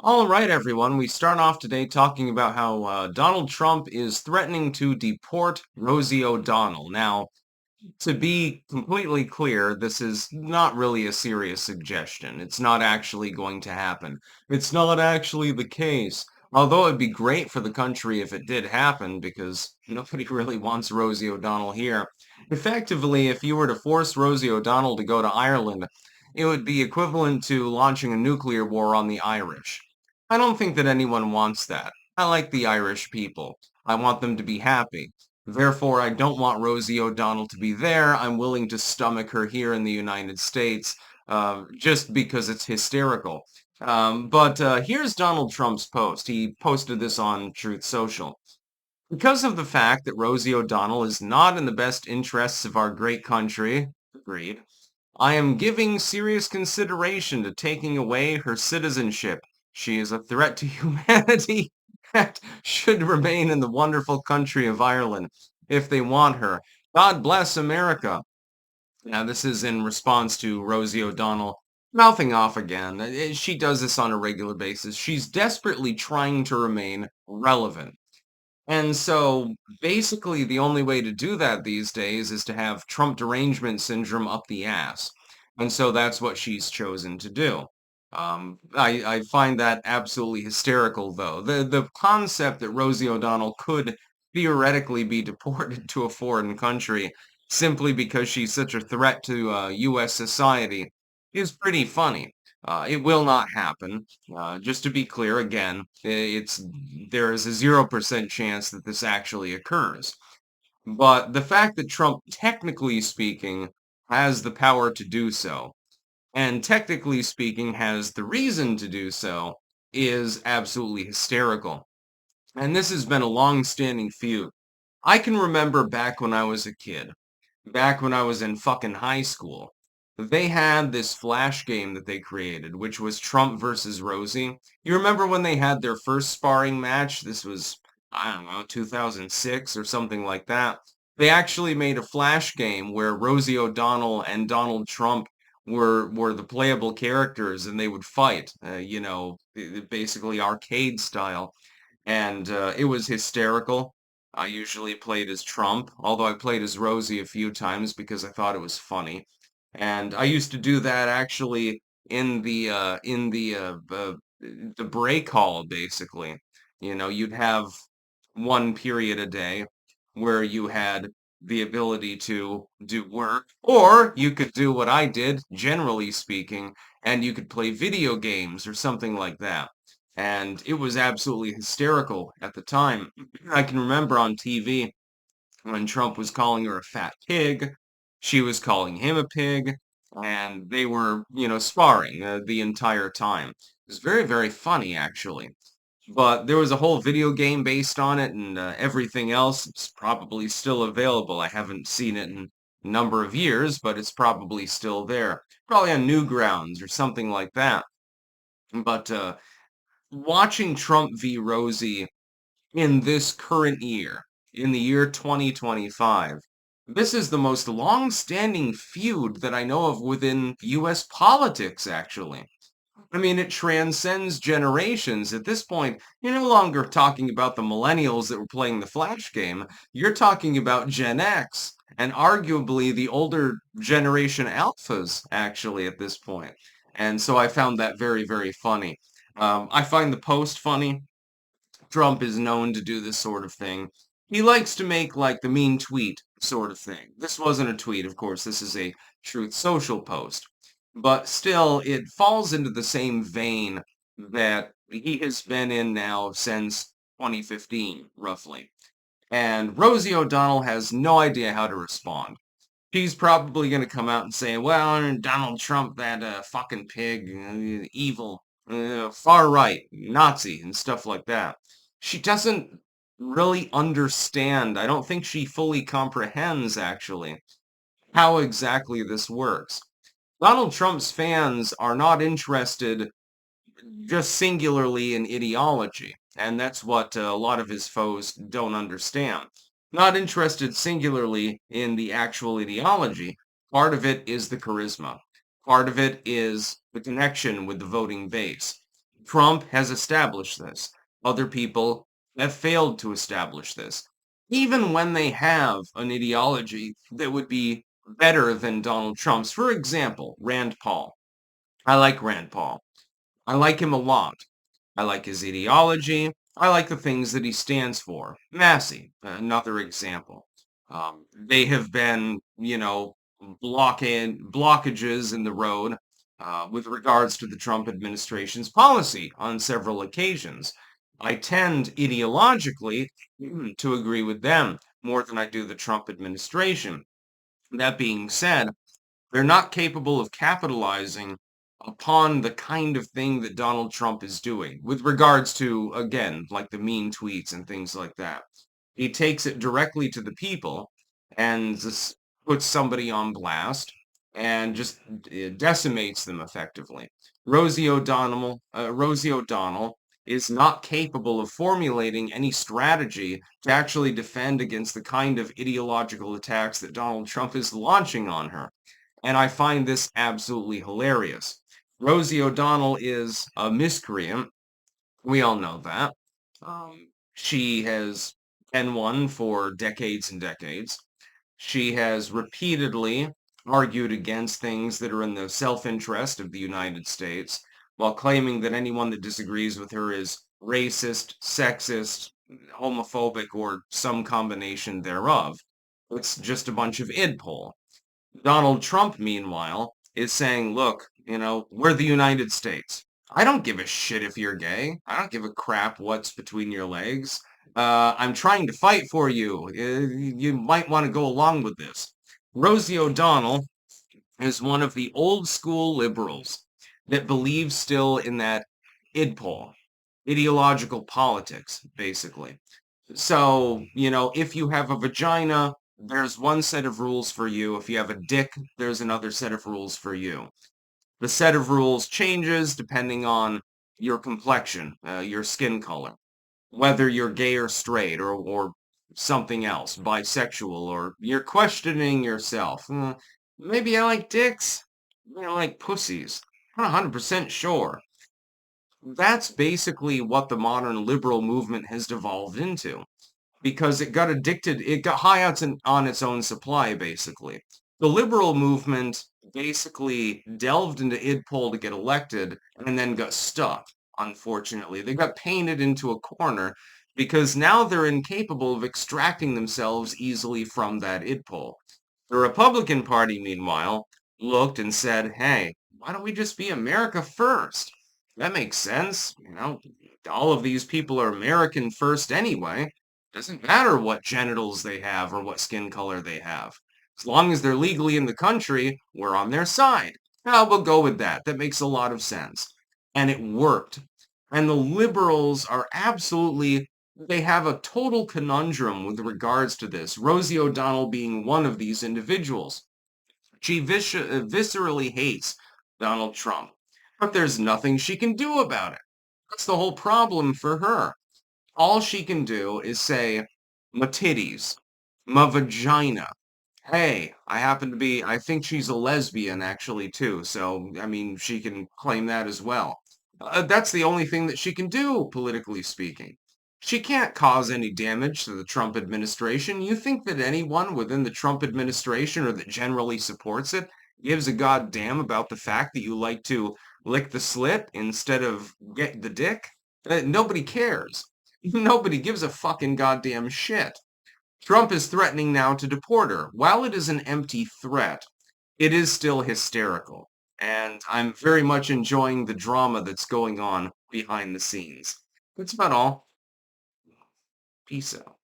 All right, everyone. We start off today talking about how Donald Trump is threatening to deport Rosie O'Donnell. Now, to be completely clear, this is not really a serious suggestion. It's not actually going to happen. It's not actually the case. Although it'd be great for the country if it did happen, because nobody really wants Rosie O'Donnell here. Effectively, if you were to force Rosie O'Donnell to go to Ireland, it would be equivalent to launching a nuclear war on the Irish. I don't think that anyone wants that. I like the Irish people. I want them to be happy. Therefore, I don't want Rosie O'Donnell to be there. I'm willing to stomach her here in the United States just because it's hysterical. But here's Donald Trump's post. He posted this on Truth Social. Because of the fact that Rosie O'Donnell is not in the best interests of our great country, agreed, I am giving serious consideration to taking away her citizenship. She is a threat to humanity that should remain in the wonderful country of Ireland if they want her. God bless America. Now, this is in response to Rosie O'Donnell mouthing off again. She does this on a regular basis. She's desperately trying to remain relevant. And so basically the only way to do that these days is to have Trump derangement syndrome up the ass. And so that's what she's chosen to do. I find that absolutely hysterical, though. The concept that Rosie O'Donnell could theoretically be deported to a foreign country simply because she's such a threat to U.S. society is pretty funny. It will not happen. Just to be clear, again, there is a 0% chance that this actually occurs. But the fact that Trump, technically speaking, has the power to do so, and technically speaking has the reason to do so, is absolutely hysterical. And this has been a long-standing feud. I can remember back when I was a kid, back when I was in fucking high school, they had this flash game that they created, which was Trump versus Rosie. You remember when they had their first sparring match? This was, I don't know, 2006 or something like that. They actually made a flash game where Rosie O'Donnell and Donald Trump were the playable characters and they would fight, basically arcade style. And it was hysterical. I usually played as Trump, although I played as Rosie a few times because I thought it was funny. And I used to do that actually in the break hall, basically. You'd have one period a day where you had the ability to do work, or you could do what I did, generally speaking, and you could play video games or something like that. And it was absolutely hysterical at the time. I can remember on TV when Trump was calling her a fat pig, she was calling him a pig, and they were, sparring the entire time. It was very, very funny, actually. But there was a whole video game based on it and everything else. It's probably still available. I haven't seen it in a number of years, but it's probably still there. Probably on Newgrounds or something like that. But watching Trump v. Rosie in this current year, in the year 2025, this is the most long-standing feud that I know of within U.S. politics, actually. I mean, it transcends generations. At this point, you're no longer talking about the millennials that were playing the Flash game. You're talking about Gen X and arguably the older generation alphas, actually, at this point. And so I found that very, very funny. I find the post funny. Trump is known to do this sort of thing. He likes to make like the mean tweet sort of thing. This wasn't a tweet, of course. This is a Truth Social post. But still, it falls into the same vein that he has been in now since 2015, roughly. And Rosie O'Donnell has no idea how to respond. She's probably going to come out and say, well, Donald Trump, that fucking pig, evil, far right, Nazi, and stuff like that. She doesn't really understand. I don't think she fully comprehends, actually, how exactly this works. Donald Trump's fans are not interested just singularly in ideology, and that's what a lot of his foes don't understand. Not interested singularly in the actual ideology. Part of it is the charisma. Part of it is the connection with the voting base. Trump has established this. Other people have failed to establish this. Even when they have an ideology that would be better than Donald Trump's. For example, Rand Paul. I like Rand Paul. I like him a lot. I like his ideology. I like the things that he stands for. Massey, another example. They have been, blockages in the road with regards to the Trump administration's policy on several occasions. I tend ideologically to agree with them more than I do the Trump administration. That being said, they're not capable of capitalizing upon the kind of thing that Donald Trump is doing with regards to, again, like the mean tweets and things like that. He takes it directly to the people and just puts somebody on blast and just decimates them effectively. Rosie O'Donnell is not capable of formulating any strategy to actually defend against the kind of ideological attacks that Donald Trump is launching on her. And I find this absolutely hilarious. Rosie O'Donnell is a miscreant. We all know that. She has been one for decades and decades. She has repeatedly argued against things that are in the self-interest of the United States, while claiming that anyone that disagrees with her is racist, sexist, homophobic, or some combination thereof. It's just a bunch of id poll. Donald Trump, meanwhile, is saying, look, we're the United States. I don't give a shit if you're gay. I don't give a crap what's between your legs. I'm trying to fight for you. You might want to go along with this. Rosie O'Donnell is one of the old school liberals that believes still in that id poll, ideological politics, basically. So, if you have a vagina, there's one set of rules for you. If you have a dick, there's another set of rules for you. The set of rules changes depending on your complexion, your skin color, whether you're gay or straight or something else, bisexual, or you're questioning yourself. Maybe I like dicks. Maybe I like pussies. I'm not 100% sure. That's basically what the modern liberal movement has devolved into because it got high on its own supply, basically. The liberal movement basically delved into id poll to get elected and then got stuck, unfortunately. They got painted into a corner because now they're incapable of extracting themselves easily from that id poll. The Republican Party, meanwhile, looked and said, hey, why don't we just be America first? That makes sense. All of these people are American first anyway. Doesn't matter what genitals they have or what skin color they have. As long as they're legally in the country, we're on their side. Now, we'll go with that. That makes a lot of sense. And it worked. And the liberals are absolutely, they have a total conundrum with regards to this. Rosie O'Donnell being one of these individuals. She viscerally hates Donald Trump, but there's nothing she can do about it. That's the whole problem for her. All she can do is say, "My titties, my vagina." Hey, I think she's a lesbian actually too, so I mean, she can claim that as well. That's the only thing that she can do, politically speaking. She can't cause any damage to the Trump administration. You think that anyone within the Trump administration or that generally supports it gives a goddamn about the fact that you like to lick the slit instead of get the dick? Nobody cares. Nobody gives a fucking goddamn shit. Trump is threatening now to deport her. While it is an empty threat, it is still hysterical. And I'm very much enjoying the drama that's going on behind the scenes. That's about all. Peace out.